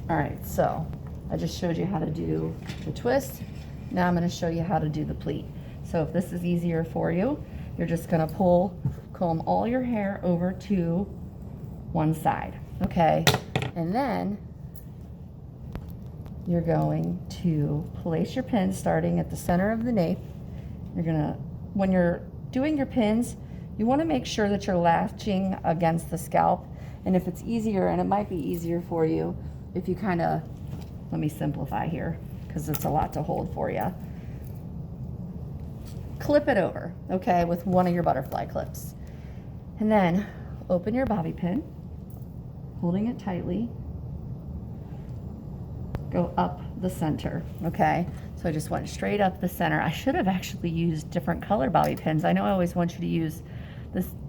All right, so I just showed you how to do the twist. Now I'm going to show you how to do the pleat. So if this is easier for you, you're just going to comb all your hair over to one side, okay? And then you're going to place your pins starting at the center of the nape. When you're doing your pins, you want to make sure that you're latching against the scalp. And if it's easier, and it might be easier for you, if you kind of, let me simplify here because it's a lot to hold for you. Clip it over, okay, with one of your butterfly clips. And then open your bobby pin, holding it tightly. Go up the center, okay? So I just went straight up the center. I should have actually used different color bobby pins. I know I always want you to use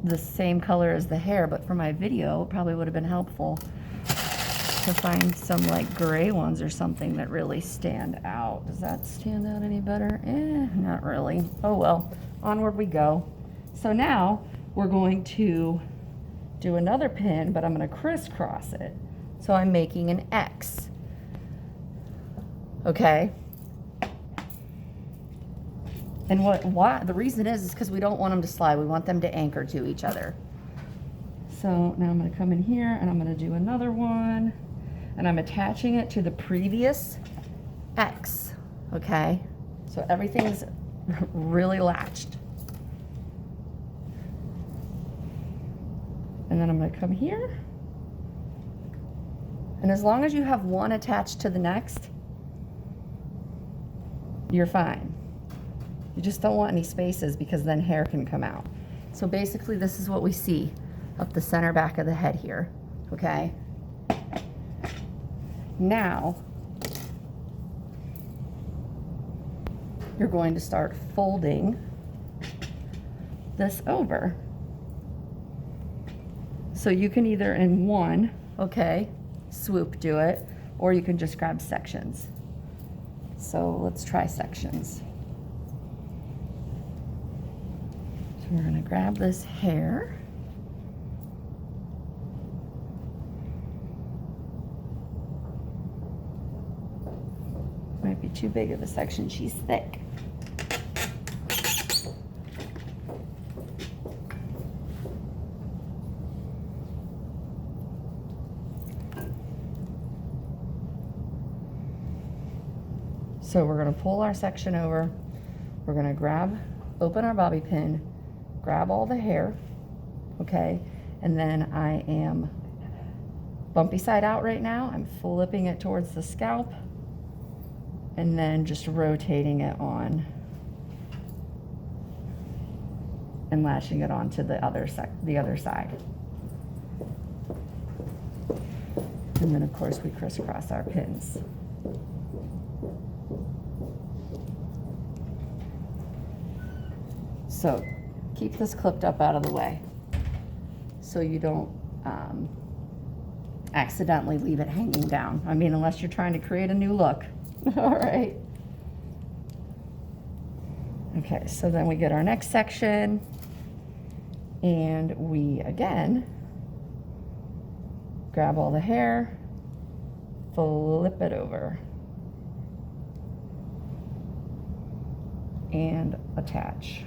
the same color as the hair, but for my video, it probably would have been helpful to find some like gray ones or something that really stand out. Does that stand out any better? Not really. Oh well, onward we go. So now we're going to do another pin, but I'm going to crisscross it. So I'm making an X. Okay. And why the reason is because we don't want them to slide. We want them to anchor to each other. So now I'm going to come in here and I'm going to do another one, and I'm attaching it to the previous X. Okay. So everything's really latched. And then I'm going to come here. And as long as you have one attached to the next, you're fine. You just don't want any spaces because then hair can come out. So basically this is what we see up the center back of the head here, okay? Now, you're going to start folding this over. So you can either in one, okay, swoop do it, or you can just grab sections. So let's try sections. So we're going to grab this hair. Might be too big of a section. She's thick. So we're going to pull our section over. We're going to open our bobby pin, grab all the hair, okay? And then I am bumpy side out right now. I'm flipping it towards the scalp and then just rotating it on and lashing it onto the other side. And then of course we crisscross our pins. So keep this clipped up out of the way so you don't accidentally leave it hanging down. I mean, unless you're trying to create a new look. All right. Okay, so then we get our next section and we again grab all the hair, flip it over, and attach.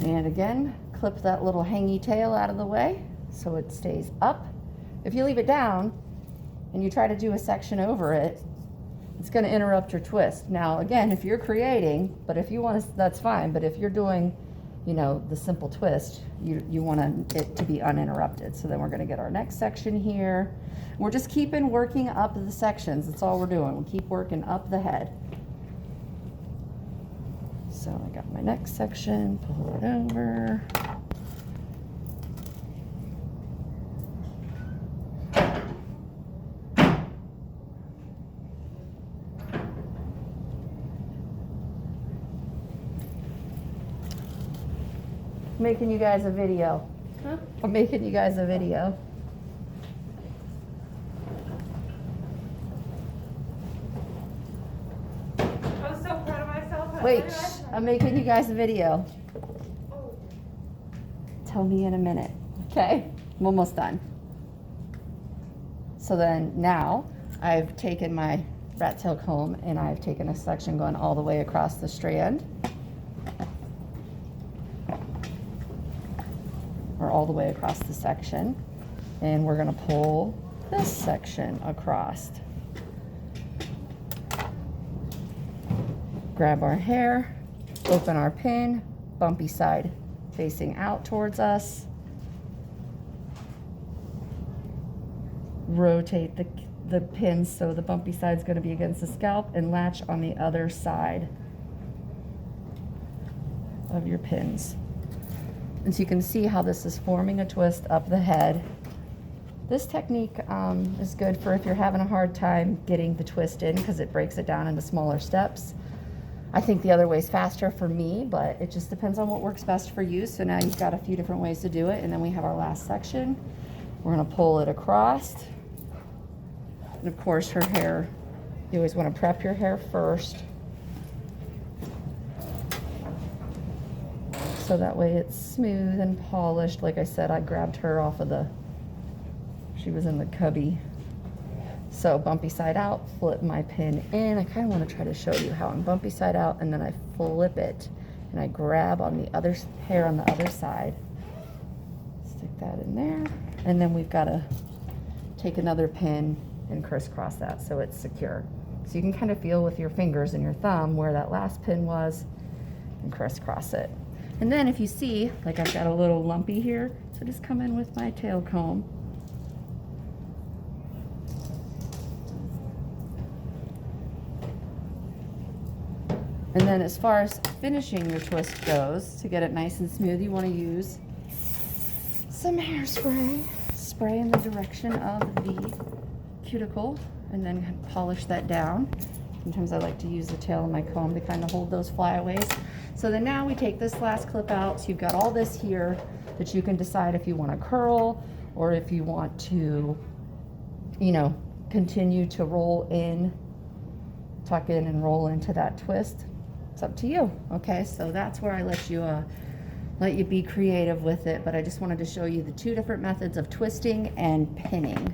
And again, clip that little hangy tail out of the way so it stays up. If you leave it down and you try to do a section over it, it's going to interrupt your twist. Now, again, if you're creating, but if you want to, that's fine. But if you're doing, you know, the simple twist, you want it to be uninterrupted. So then we're going to get our next section here. We're just working up the sections. That's all we're doing. We keep working up the head. So I got my next section, pull it over. Making you guys a video. Huh? I'm making you guys a video. Wait, I'm making you guys a video. Tell me in a minute, okay? I'm almost done. So then now I've taken my rat tail comb and I've taken a section going all the way across the strand. Or all the way across the section. And we're gonna pull this section across. Grab our hair, open our pin, bumpy side facing out towards us. Rotate the pin so the bumpy side is going to be against the scalp, and latch on the other side of your pins. And so you can see how this is forming a twist up the head. This technique is good for if you're having a hard time getting the twist in, because it breaks it down into smaller steps. I think the other way is faster for me, but it just depends on what works best for you. So now you've got a few different ways to do it. And then we have our last section. We're gonna pull it across. And of course her hair, you always wanna prep your hair first. So that way it's smooth and polished. Like I said, I grabbed her off of she was in the cubby. So bumpy side out, flip my pin in. I kind of want to try to show you how I'm bumpy side out, and then I flip it and I grab on the other hair on the other side. Stick that in there. And then we've got to take another pin and crisscross that so it's secure. So you can kind of feel with your fingers and your thumb where that last pin was and crisscross it. And then if you see, like I've got a little lumpy here, so just come in with my tail comb. And then as far as finishing your twist goes, to get it nice and smooth, you want to use some hairspray. Spray in the direction of the cuticle and then polish that down. Sometimes I like to use the tail of my comb to kind of hold those flyaways. So then now we take this last clip out. So you've got all this here that you can decide if you want to curl or if you want to, you know, continue to roll in, tuck in and roll into that twist. It's up to you. Okay, so that's where I let you be creative with it, but I just wanted to show you the two different methods of twisting and pinning.